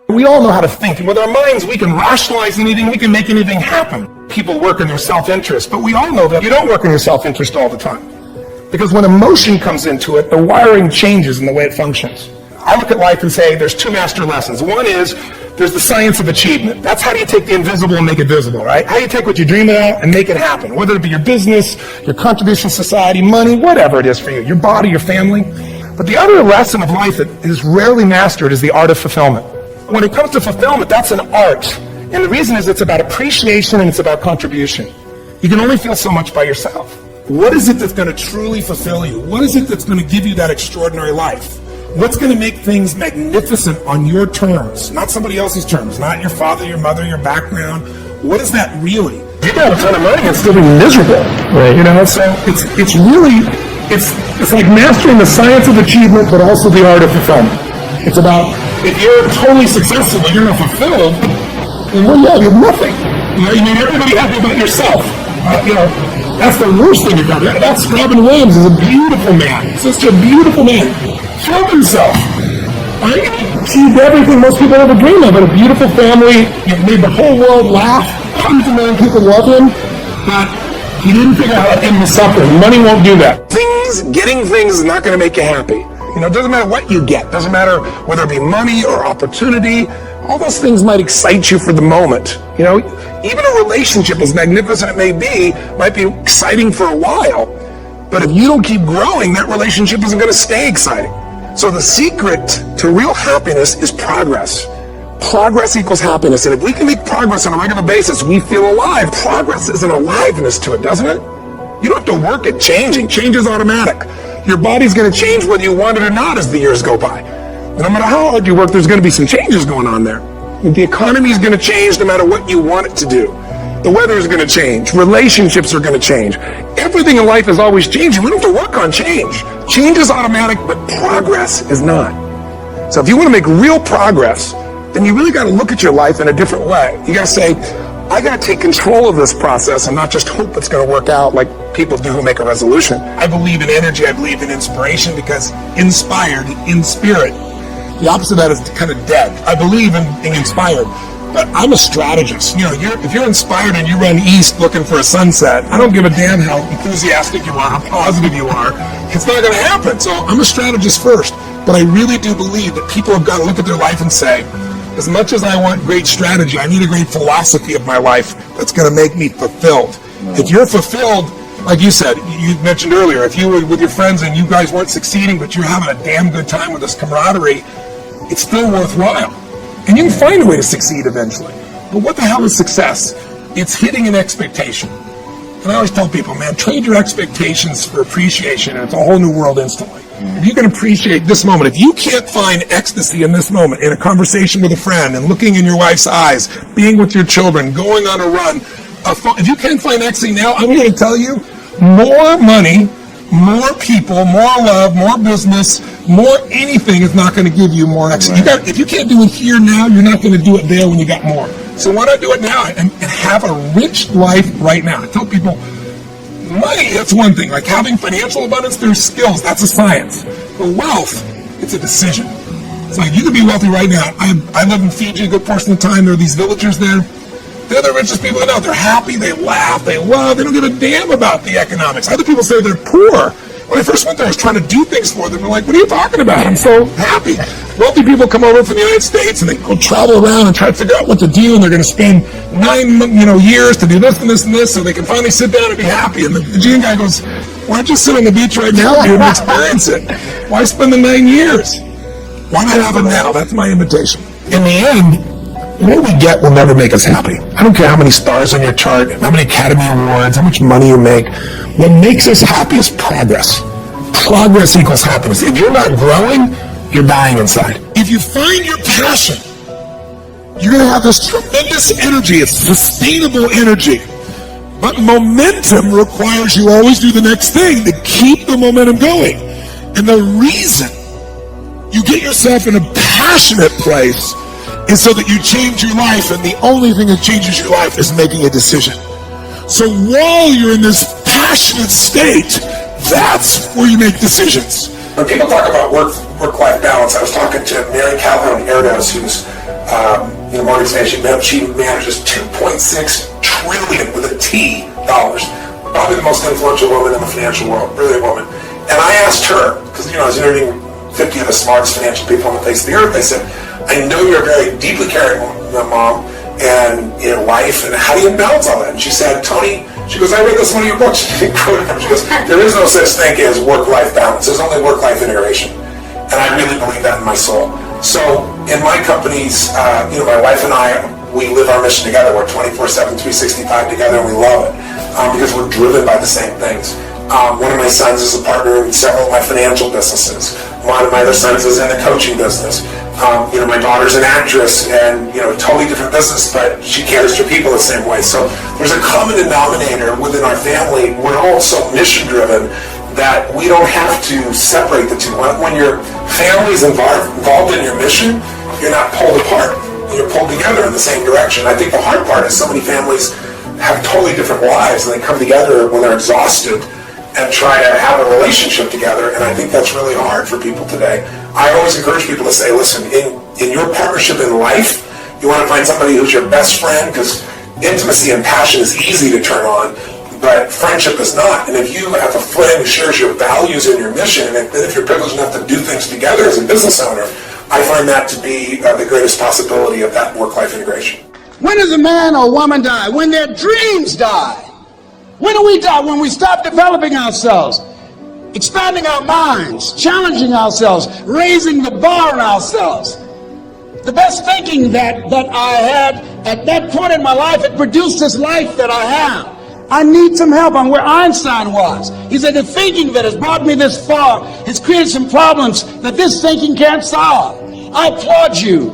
We all know how to think, and with our minds we can rationalize anything, we can make anything happen. People work in their self-interest, but we all know that you don't work in your self-interest all the time. Because when emotion comes into it, the wiring changes in the way it functions. I look at life and say there's two master lessons. One is there's the science of achievement. That's how do you take the invisible and make it visible, right? How do you take what you dream about and make it happen, whether it be your business, your contribution to society, money, whatever it is for you, your body, your family. But the other lesson of life that is rarely mastered is the art of fulfillment. When it comes to fulfillment, that's an art. And the reason is it's about appreciation and it's about contribution. You can only feel so much by yourself. What is it that's going to truly fulfill you? What is it that's going to give you that extraordinary life? What's going to make things magnificent on your terms, not somebody else's terms, not your father, your mother, your background? What is that really? You got a ton of money and still be miserable, right? You know, so it's like mastering the science of achievement, but also the art of fulfillment. It's about, if you're totally successful but you're not fulfilled, then well, yeah, you have nothing. You made everybody happy but yourself. That's the worst thing about it. That's Robin Williams is a beautiful man. He's such a beautiful man. Killed himself. Right? Achieved everything most people ever dream of. A beautiful family. He made the whole world laugh. Hundreds of million people love him. But he didn't figure out how to end the suffering. Money won't do that. Getting things is not going to make you happy. It doesn't matter what you get. Doesn't matter whether it be money or opportunity. All those things might excite you for the moment. Even a relationship, as magnificent it may be, might be exciting for a while. But if you don't keep growing, that relationship isn't going to stay exciting. So the secret to real happiness is progress. Progress equals happiness. And if we can make progress on a regular basis, we feel alive. Progress is an aliveness to it, doesn't it? You don't have to work at changing. Change is automatic. Your body's going to change whether you want it or not as the years go by. And no matter how hard you work, there's going to be some changes going on there. The economy is going to change no matter what you want it to do. The weather is going to change. Relationships are going to change. Everything in life is always changing. We don't have to work on change. Change is automatic, but progress is not. So if you want to make real progress, then you really got to look at your life in a different way. You got to say, I got to take control of this process and not just hope it's going to work out like people do who make a resolution. I believe in energy. I believe in inspiration because inspired in spirit. The opposite of that is kind of dead. I believe in being inspired, but I'm a strategist. If you're inspired and you run east looking for a sunset, I don't give a damn how enthusiastic you are, how positive you are. It's not going to happen. So I'm a strategist first, but I really do believe that people have got to look at their life and say, as much as I want great strategy, I need a great philosophy of my life that's going to make me fulfilled. If you're fulfilled, like you said, you mentioned earlier, if you were with your friends and you guys weren't succeeding, but you're having a damn good time with this camaraderie, it's still worthwhile. And you can find a way to succeed eventually. But what the hell is success? It's hitting an expectation. And I always tell people, man, trade your expectations for appreciation, and it's a whole new world instantly. If you can appreciate this moment, if you can't find ecstasy in this moment, in a conversation with a friend, and looking in your wife's eyes, being with your children, going on a run, if you can't find ecstasy now, I'm going to tell you, more money, more people, more love, more business, more anything is not going to give you more ecstasy. Right. If you can't do it here now, you're not going to do it there when you got more. So why not do it now and have a rich life right now? I tell people, money, that's one thing. Like having financial abundance, there's skills. That's a science. But wealth, it's a decision. It's like you could be wealthy right now. I live in Fiji a good portion of the time. There are these villagers there. They're the richest people I know. They're happy. They laugh. They love. They don't give a damn about the economics. Other people say they're poor. When I first went there, I was trying to do things for them. They're like, what are you talking about? I'm so happy. Wealthy people come over from the United States and they go travel around and try to figure out what to do, and they're going to spend 9 years to do this and this and this so they can finally sit down and be happy. And the Fijian guy goes, why don't you sit on the beach right now, dude, and experience it? Why spend the 9 years? Why not have it now? That's my invitation. In the end, what we get will never make us happy. I don't care how many stars on your chart, how many Academy Awards, how much money you make. What makes us happy is progress. Progress equals happiness. If you're not growing, you're dying inside. If you find your passion, you're going to have this tremendous energy. It's sustainable energy. But momentum requires you always do the next thing to keep the momentum going. And the reason you get yourself in a passionate place is so that you change your life, and the only thing that changes your life is making a decision. So while you're in this passionate state, that's where you make decisions. When people talk about work-life balance, I was talking to Mary Calhoun Erdos, who's Morgan Stanley, she manages $2.6 trillion with a T dollars. Probably the most influential woman in the financial world, brilliant woman. And I asked her, because I was interviewing 50 of the smartest financial people on the face of the earth. I said, I know you're a very deeply caring mom and wife, and how do you balance all that? And she said, Tony, she goes, I read this in one of your books. She goes, there is no such thing as work-life balance. There's only work-life integration. And I really believe that in my soul. So in my companies, my wife and I, we live our mission together. We're 24/7, 365 together, and we love it because we're driven by the same things. One of my sons is a partner in several of my financial businesses. One of my other sons is in the coaching business. My daughter's an actress and, totally different business, but she cares for people the same way. So there's a common denominator within our family. We're all so mission-driven that we don't have to separate the two. When your family's involved in your mission, you're not pulled apart. You're pulled together in the same direction. I think the hard part is so many families have totally different lives, and they come together when they're exhausted and try to have a relationship together, and I think that's really hard for people today. I always encourage people to say, listen, in your partnership in life, you want to find somebody who's your best friend, because intimacy and passion is easy to turn on, but friendship is not. And if you have a friend who shares your values and your mission, and if you're privileged enough to do things together as a business owner, I find that to be the greatest possibility of that work-life integration. When does a man or woman die? When their dreams die. When do we die? When we stop developing ourselves, expanding our minds, challenging ourselves, raising the bar on ourselves. The best thinking that I had at that point in my life, it produced this life that I have. I need some help. I'm where Einstein was. He said, the thinking that has brought me this far has created some problems that this thinking can't solve. I applaud you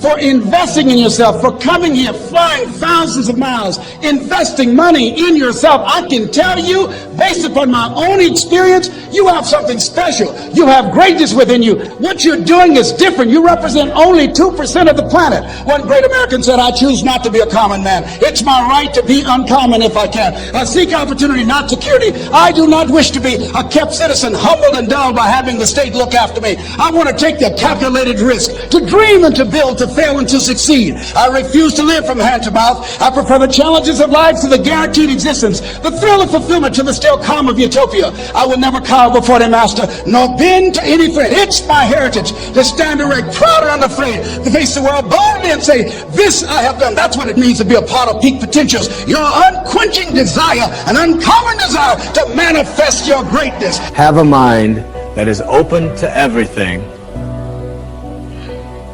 for investing in yourself, for coming here, flying thousands of miles, investing money in yourself. I can tell you, based upon my own experience, you have something special. You have greatness within you. What you're doing is different. You represent only 2% of the planet. One great American said, I choose not to be a common man. It's my right to be uncommon if I can. I seek opportunity, not security. I do not wish to be a kept citizen, humbled and dulled by having the state look after me. I want to take the calculated risk, to dream and to build, to fail and to succeed. I refuse to live from hand to mouth. I prefer the challenges of life to the guaranteed existence, the thrill of fulfillment to the still calm of utopia. I will never cower before the master, nor bend to any threat. It's my heritage to stand erect, proud and unafraid, to face the world boldly and say, this I have done. That's what it means to be a part of peak potentials. Your unquenching desire, an uncommon desire to manifest your greatness. Have a mind that is open to everything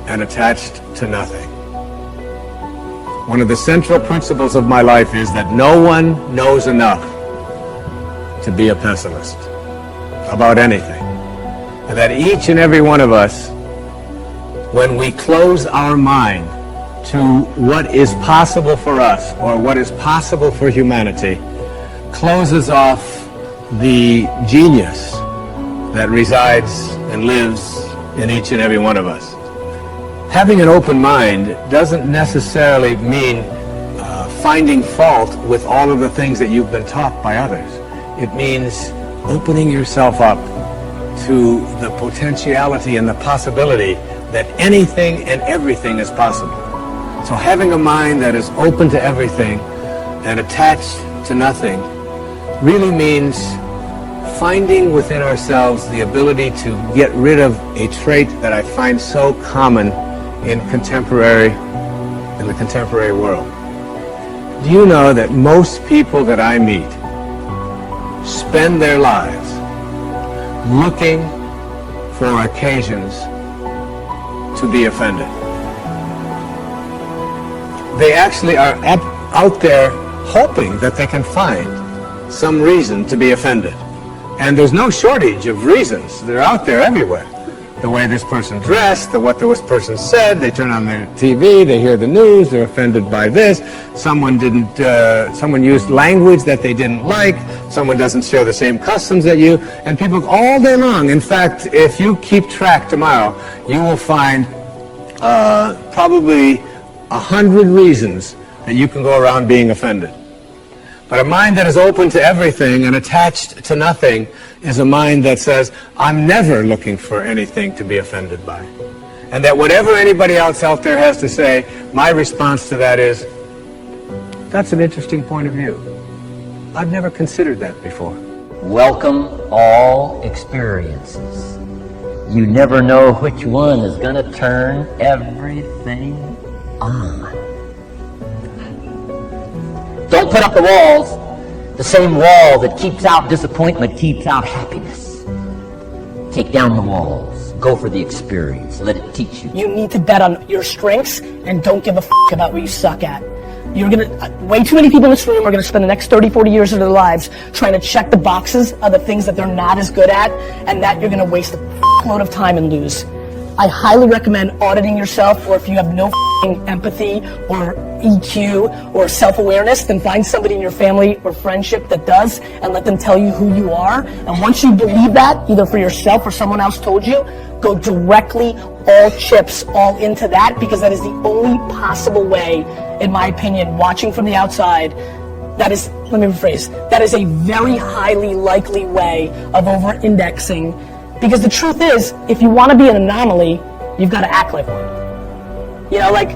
and attached to nothing. One of the central principles of my life is that no one knows enough to be a pessimist about anything. And that each and every one of us, when we close our mind to what is possible for us or what is possible for humanity, closes off the genius that resides and lives in each and every one of us. Having an open mind doesn't necessarily mean finding fault with all of the things that you've been taught by others. It means opening yourself up to the potentiality and the possibility that anything and everything is possible. So having a mind that is open to everything and attached to nothing really means finding within ourselves the ability to get rid of a trait that I find so common in the contemporary world. Do you know that most people that I meet spend their lives looking for occasions to be offended? They actually are out there hoping that they can find some reason to be offended. And there's no shortage of reasons. They're out there everywhere. The way this person dressed, what this person said, they turn on their TV, they hear the news, they're offended by this, someone used language that they didn't like, someone doesn't share the same customs that you, and people all day long. In fact, if you keep track tomorrow, you will find probably 100 reasons that you can go around being offended. But a mind that is open to everything and attached to nothing is a mind that says, I'm never looking for anything to be offended by. And that whatever anybody else out there has to say, my response to that is, that's an interesting point of view. I've never considered that before. Welcome all experiences. You never know which one is going to turn everything on. Don't put up the walls. The same wall that keeps out disappointment keeps out happiness. Take down the walls. Go for the experience. Let it teach you. You need to bet on your strengths and don't give a about what you suck at. Way too many people in this room are gonna spend the next 30, 40 years of their lives trying to check the boxes of the things that they're not as good at, and that you're gonna waste a load of time and lose. I highly recommend auditing yourself, or if you have no empathy or EQ or self-awareness, then find somebody in your family or friendship that does and let them tell you who you are. And once you believe that, either for yourself or someone else told you, go directly all chips all into that, because that is the only possible way, in my opinion, watching from the outside. That is, let me rephrase, that is a very highly likely way of over-indexing. Because the truth is, if you want to be an anomaly, you've got to act like one. You know, like,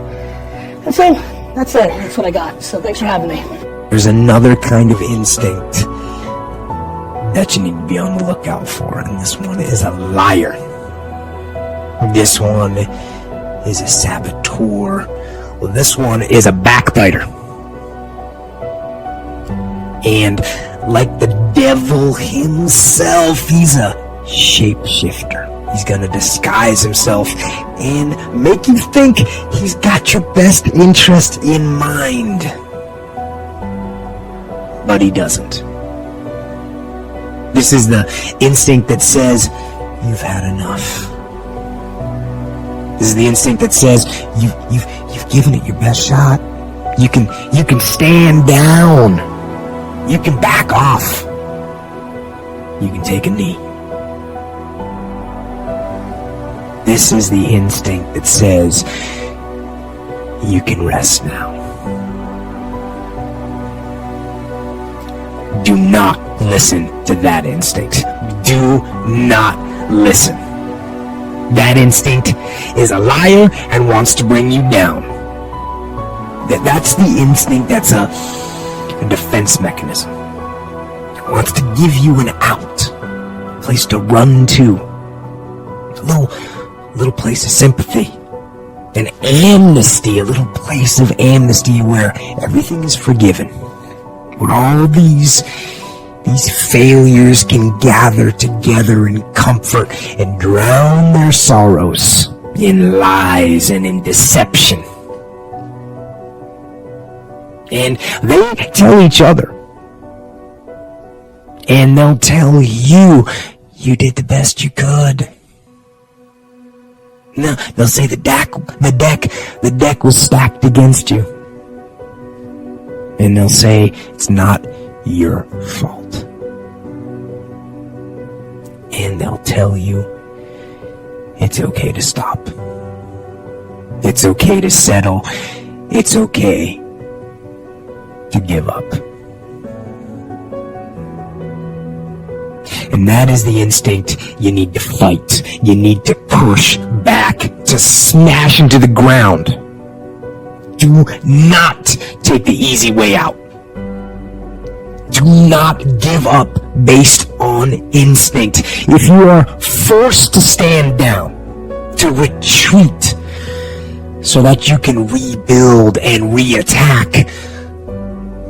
that's it. That's what I got. So thanks for having me. There's another kind of instinct that you need to be on the lookout for, and this one is a liar. This one is a saboteur. Well, this one is a backbiter. And like the devil himself, he's a shapeshifter. He's gonna disguise himself and make you think he's got your best interest in mind. But he doesn't. This is the instinct that says, you've had enough. This is the instinct that says, you've given it your best shot. You can stand down. You can back off. You can take a knee. This is the instinct that says, you can rest now. Do not listen to that instinct. Do not listen. That instinct is a liar and wants to bring you down. That's the instinct that's a defense mechanism. It wants to give you an out, a place to run to, a little place of sympathy, an amnesty, a little place of amnesty where everything is forgiven, where all these failures can gather together in comfort and drown their sorrows in lies and in deception. And they tell each other, and they'll tell you, you did the best you could. No, they'll say the deck was stacked against you. And they'll say it's not your fault. And they'll tell you it's okay to stop. It's okay to settle. It's okay to give up. And that is the instinct you need to fight. You need to push back, to smash into the ground. Do not take the easy way out. Do not give up based on instinct. If you are forced to stand down, to retreat, so that you can rebuild and reattack,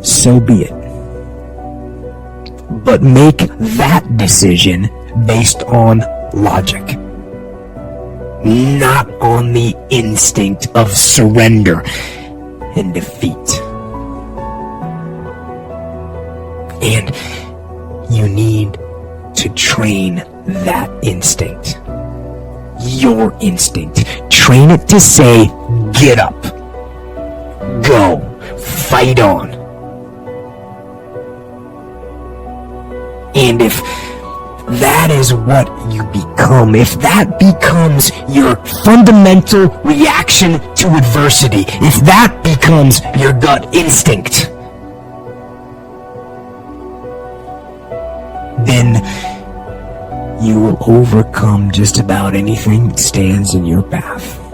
so be it. But make that decision based on logic, not on the instinct of surrender and defeat. And you need to train that instinct. Your instinct. Train it to say, get up. Go. Fight on. And if that is what you become, if that becomes your fundamental reaction to adversity, if that becomes your gut instinct, then you will overcome just about anything that stands in your path.